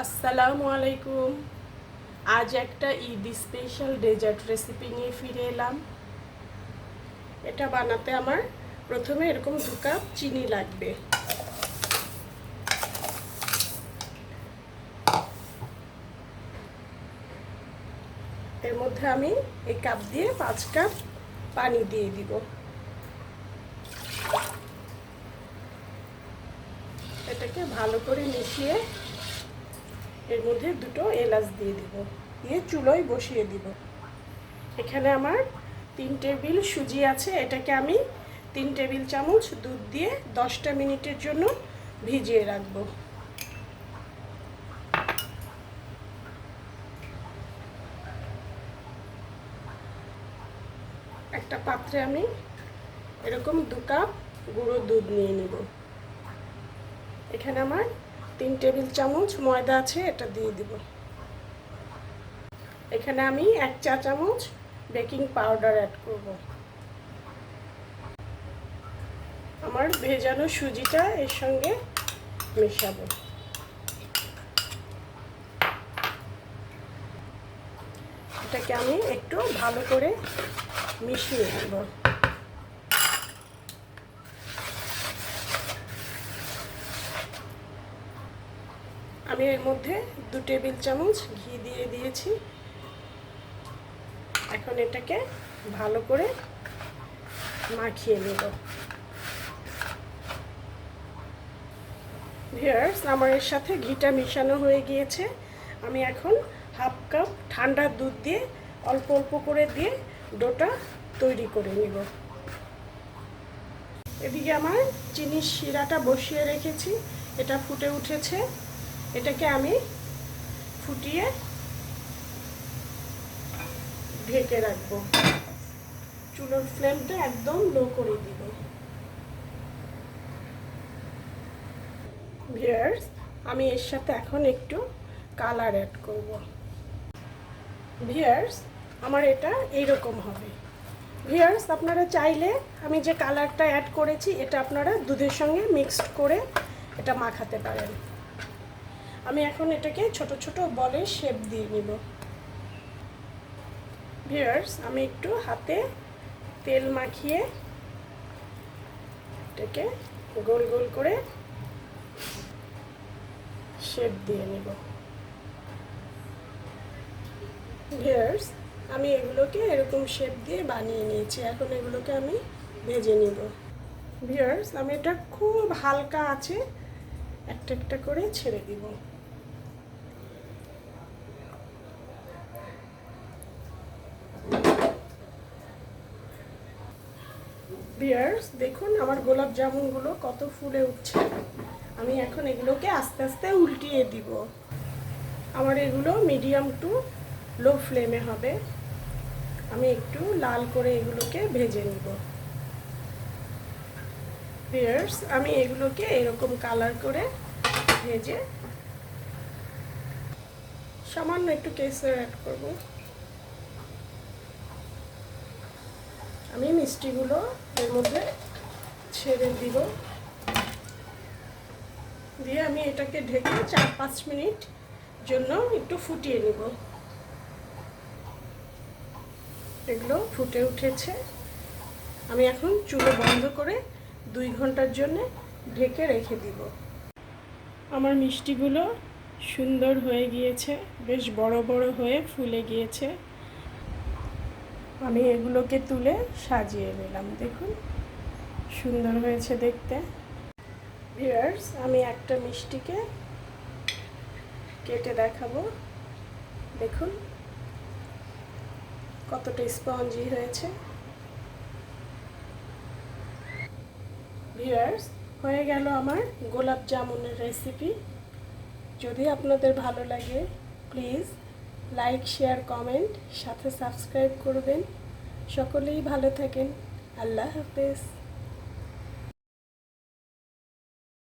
আসসালামু আলাইকুম। আজ একটা ঈদ স্পেশাল ডেজার্ট রেসিপি নিয়ে ফিরে এলাম। এটা বানাতে আমার প্রথমে এরকম 2 কাপ চিনি লাগবে। এর মধ্যে আমি এই কাপ দিয়ে 5 কাপ পানি দিয়ে দিব। এটাকে ভালো করে মিশিয়ে এর মধ্যে 2টো এলাচ দিয়ে দিব, দিয়ে চুলোয় বসিয়ে দিব। এখানে আমার 3 টেবিল সুজি আছে। এটাকে আমি 3 টেবিল চামচ দুধ দিয়ে 10টা মিনিটের জন্য ভিজিয়ে রাখবো। একটা পাত্রে আমি এরকম 2 কাপ গুঁড়ো দুধ নিয়ে নিব। এখানে আমার 3 টেবিল চামচ ময়দা আছে, এটা দিয়ে দিব। এখানে আমি 1 চা চামচ বেকিং পাউডার অ্যাড করব। আমার ভেজানো সুজিটা এর সঙ্গে মেশাবো। এটাকে আমি একটু ভালো করে মিশিয়ে নেব। আমি এর মধ্যে 2 টেবিল চামচ ঘি দিয়ে দিয়েছি। এখন এটাকে ভালো করে মাখিয়ে নেব। ভিউয়ার্স, আমার এর সাথে ঘিটা মিশানো হয়ে গিয়েছে। আমি এখন 1/2 কাপ ঠান্ডা দুধ দিয়ে অল্প অল্প করে দিয়ে ডোটা তৈরি করে নিব। এদিকে আমার চিনির শিরাটা বসিয়ে রেখেছি, এটা ফুটে উঠেছে। এটাকে আমি ফুটিয়ে ঢেকে রাখবো। চুলোর ফ্লেমটা একদম লো করে দিব। ভিউয়ার্স, আমি এর সাথে এখন একটু কালার অ্যাড করব। ভিউয়ার্স, আমার এটা এইরকম হবে। ভিউয়ার্স, আপনারা চাইলে আমি যে কালারটা অ্যাড করেছি এটা আপনারা দুধের সঙ্গে মিক্সড করে এটা মাখাতে পারেন। আমি এখন এটাকে ছোট ছোট বলে শেপ দিয়ে নিব। ভিউয়ার্স, আমি একটু হাতে তেল মাখিয়ে এটাকে গোল গোল করে শেপ দিয়ে নেব। ভিউয়ার্স, আমি এগুলোকে এরকম শেপ দিয়ে বানিয়ে নিয়েছি। এখন এগুলোকে আমি ভেজে নিব। ভিউয়ার্স, আমি এটা খুব হালকা আছে একটা একটা করে ছেড়ে দিব। ভিউয়ার্স, দেখুন আমার গোলাপ জামুনগুলো কত ফুলে উঠছে। আমি এখন এগুলোকে আস্তে আস্তে উল্টিয়ে দিব। আমার এগুলো মিডিয়াম টু লো ফ্লেমে হবে। আমি একটু লাল করে এগুলোকে ভেজে নিব। ভিউয়ার্স, আমি এগুলোকে এরকম কালার করে ভেজে সামান্য একটু কেসর অ্যাড করব। আমি মিষ্টিগুলো এর মধ্যে ছেড়ে দিব, দিয়ে আমি এটাকে ঢেকে 4-5 মিনিট জন্য একটু ফুটিয়ে নিব। এগুলো ফুটে উঠেছে। আমি এখন চুলো বন্ধ করে 2 ঘন্টার জন্য ঢেকে রেখে দিব। আমার মিষ্টিগুলো সুন্দর হয়ে গিয়েছে, বেশ বড় বড় হয়ে ফুলে গিয়েছে। আমি এগুলোকে তুলে সাজিয়ে নিলাম। দেখুন সুন্দর হয়েছে দেখতে। ভিউয়ার্স, আমি একটা মিষ্টিকে কেটে দেখাবো। দেখুন কতটা স্পঞ্জি হয়েছে। ভিউয়ার্স, হয়ে গেল আমার গোলাপ জামুনের রেসিপি। যদি আপনাদের ভালো লাগে প্লিজ লাইক, শেয়ার, কমেন্ট, সাথে সাবস্ক্রাইব করবেন। সকলেই ভালো থাকেন। আল্লাহ হাফেজ।